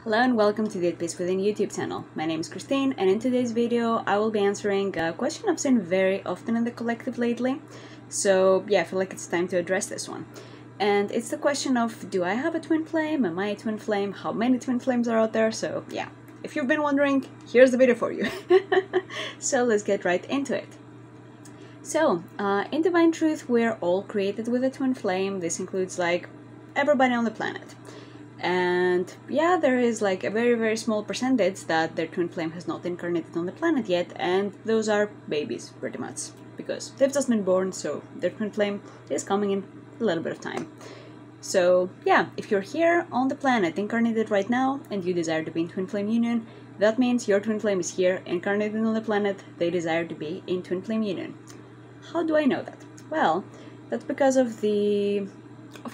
Hello and welcome to the At Peace Within YouTube channel. My name is Christine, and in today's video I will be answering a question I've seen very often in the collective lately. So yeah, I feel like it's time to address this one. And it's the question of, do I have a twin flame? Am I a twin flame? How many twin flames are out there? So yeah, if you've been wondering, here's the video for you. So let's get right into it. So, in Divine Truth, we're all created with a twin flame. This includes like everybody on the planet. And yeah, there is like a very small percentage that their twin flame has not incarnated on the planet yet, and those are babies pretty much, because they've just been born, so their twin flame is coming in a little bit of time. So yeah, if you're here on the planet incarnated right now and you desire to be in twin flame union, that means your twin flame is here incarnated on the planet. They desire to be in twin flame union. How do I know that? Well, that's because of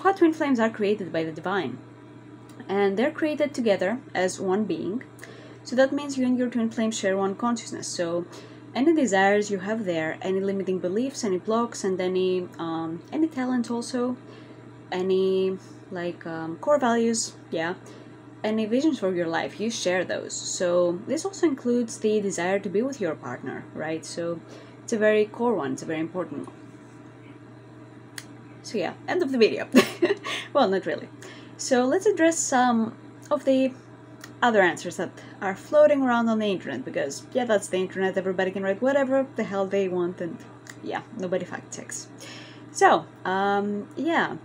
how twin flames are created by the divine. And they're created together as one being, so that means you and your twin flame share one consciousness. So any desires you have there, any limiting beliefs, any blocks, and any talent also, any core values, yeah, any visions for your life, you share those. So this also includes the desire to be with your partner, right? So it's a very core one, it's a very important one. So yeah, end of the video. Well, not really. So let's address some of the other answers that are floating around on the internet, because yeah, that's the internet, everybody can write whatever the hell they want, and yeah, nobody fact checks. So yeah,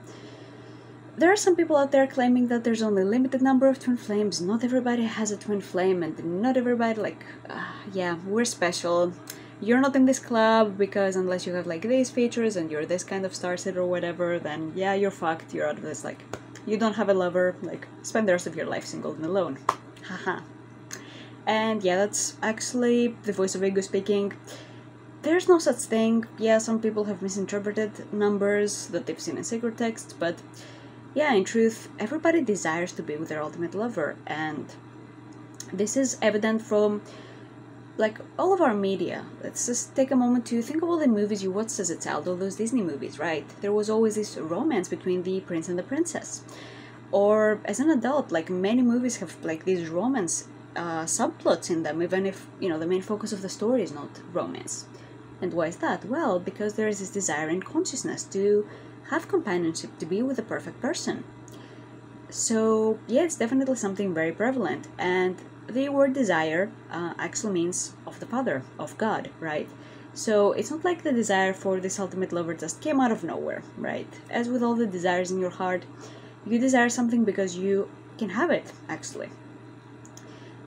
there are some people out there claiming that there's only a limited number of twin flames, not everybody has a twin flame, and not everybody yeah, we're special. You're not in this club because unless you have like these features and you're this kind of starseed or whatever, then yeah, you're fucked, you're out of this, like, you don't have a lover, like, spend the rest of your life single and alone. Haha. And yeah, that's actually the voice of ego speaking. There's no such thing. Yeah, some people have misinterpreted numbers that they've seen in sacred texts, but yeah, in truth, everybody desires to be with their ultimate lover, and this is evident from like all of our media. Let's just take a moment to think of all the movies you watched as a child, all those Disney movies, right? There was always this romance between the prince and the princess. Or as an adult, like many movies have like these romance subplots in them, even if, you know, the main focus of the story is not romance. And why is that? Well, because there is this desire in consciousness to have companionship, to be with the perfect person. So yeah, it's definitely something very prevalent, and the word desire actually means of the Father, of God, right? So it's not like the desire for this ultimate lover just came out of nowhere, right? As with all the desires in your heart, you desire something because you can have it, actually.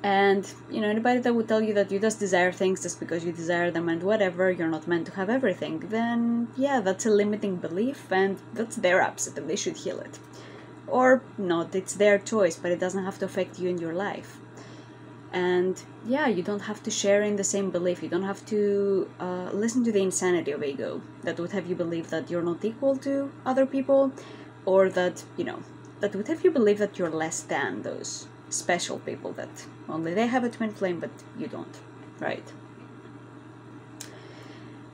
And, you know, anybody that would tell you that you just desire things just because you desire them and whatever, you're not meant to have everything, then yeah, that's a limiting belief, and that's their upset and they should heal it. Or not, it's their choice, but it doesn't have to affect you in your life. And yeah, you don't have to share in the same belief. You don't have to listen to the insanity of ego that would have you believe that you're not equal to other people, or that, you know, that would have you believe that you're less than those special people, that only they have a twin flame but you don't, right?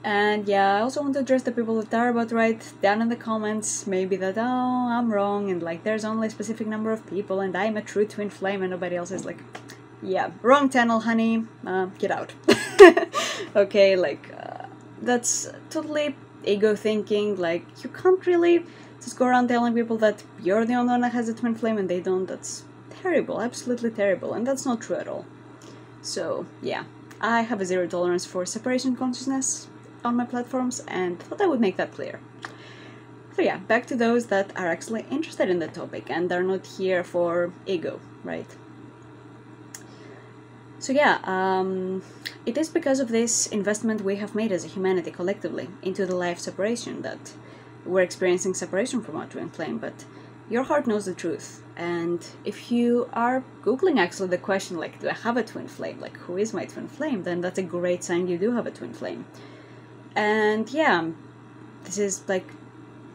And yeah, I also want to address the people that are about right down in the comments, maybe that, oh, I'm wrong, and like there's only a specific number of people and I'm a true twin flame and nobody else is. Like, yeah, wrong channel, honey, get out. Okay, like, that's totally ego thinking. Like, you can't really just go around telling people that you're the only one that has a twin flame and they don't. That's terrible, absolutely terrible, and that's not true at all. So yeah, I have a zero tolerance for separation consciousness on my platforms, and thought I would make that clear. So yeah, back to those that are actually interested in the topic and are not here for ego, right? So yeah, it is because of this investment we have made as a humanity collectively into the life separation that we're experiencing separation from our twin flame, but your heart knows the truth. And if you are Googling actually the question, like, do I have a twin flame? Like, who is my twin flame? Then that's a great sign you do have a twin flame. And yeah, this is like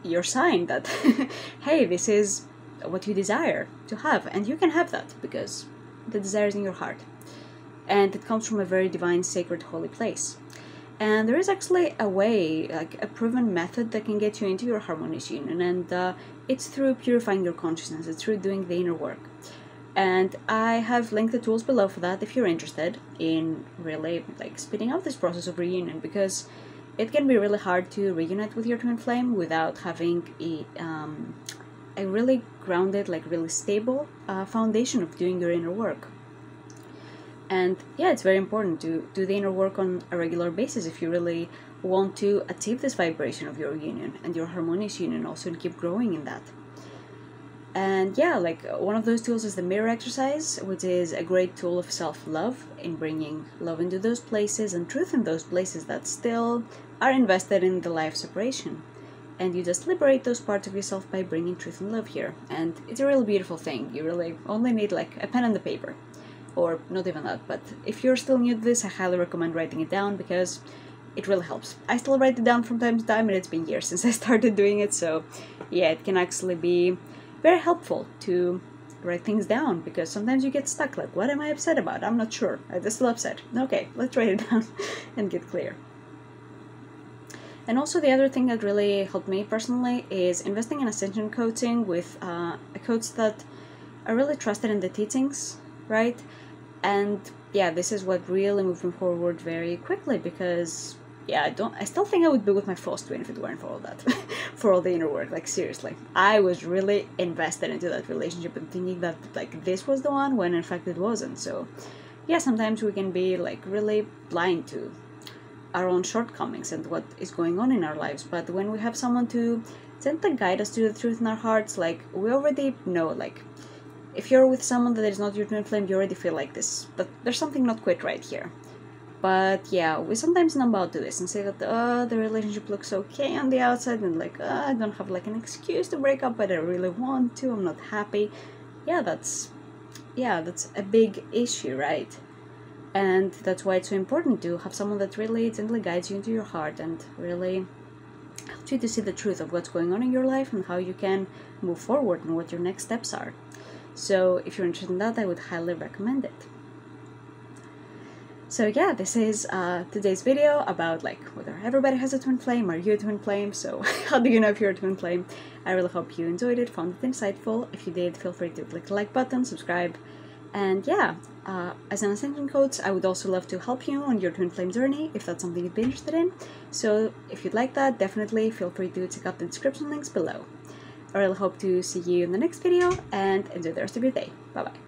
your sign that, hey, this is what you desire to have, and you can have that because the desire is in your heart. And it comes from a very divine, sacred, holy place. And there is actually a way, like a proven method that can get you into your harmonious union, and it's through purifying your consciousness, it's through doing the inner work. And I have linked the tools below for that if you're interested in really like speeding up this process of reunion, because it can be really hard to reunite with your twin flame without having a really grounded, like really stable foundation of doing your inner work. And yeah, it's very important to do the inner work on a regular basis if you really want to achieve this vibration of your union and your harmonious union also, and keep growing in that. And yeah, like one of those tools is the mirror exercise, which is a great tool of self-love in bringing love into those places and truth in those places that still are invested in the life separation. And you just liberate those parts of yourself by bringing truth and love here. And it's a really beautiful thing. You really only need like a pen and the paper. Or not even that, but if you're still new to this, I highly recommend writing it down because it really helps. I still write it down from time to time, and it's been years since I started doing it, so yeah, it can actually be very helpful to write things down, because sometimes you get stuck, like, what am I upset about? I'm not sure. I'm still upset. Okay, let's write it down and get clear. And also the other thing that really helped me personally is investing in ascension coaching with a coach that I really trusted in the teachings, right? And yeah, this is what really moved me forward very quickly, because yeah, I still think I would be with my false twin if it weren't for all that, for all the inner work. Like seriously, I was really invested into that relationship and thinking that like this was the one, when in fact it wasn't. So yeah, sometimes we can be like really blind to our own shortcomings and what is going on in our lives. But when we have someone to gently guide us to the truth in our hearts, like we already know, like if you're with someone that is not your twin flame, you already feel like this, but there's something not quite right here. But yeah, we sometimes numb out to this and say that the relationship looks okay on the outside, and like I don't have like an excuse to break up, but I really want to, I'm not happy. Yeah, that's a big issue, right? And that's why it's so important to have someone that really gently guides you into your heart and really helps you to see the truth of what's going on in your life and how you can move forward and what your next steps are. So if you're interested in that, I would highly recommend it. So yeah, this is today's video about like whether everybody has a twin flame. Are you a twin flame? So how do you know if you're a twin flame? I really hope you enjoyed it, found it insightful. If you did, feel free to click the like button, subscribe, and yeah, as an ascension coach, I would also love to help you on your twin flame journey if that's something you'd be interested in. So if you'd like that, definitely feel free to check out the description links below. I really hope to see you in the next video, and enjoy the rest of your day. Bye bye.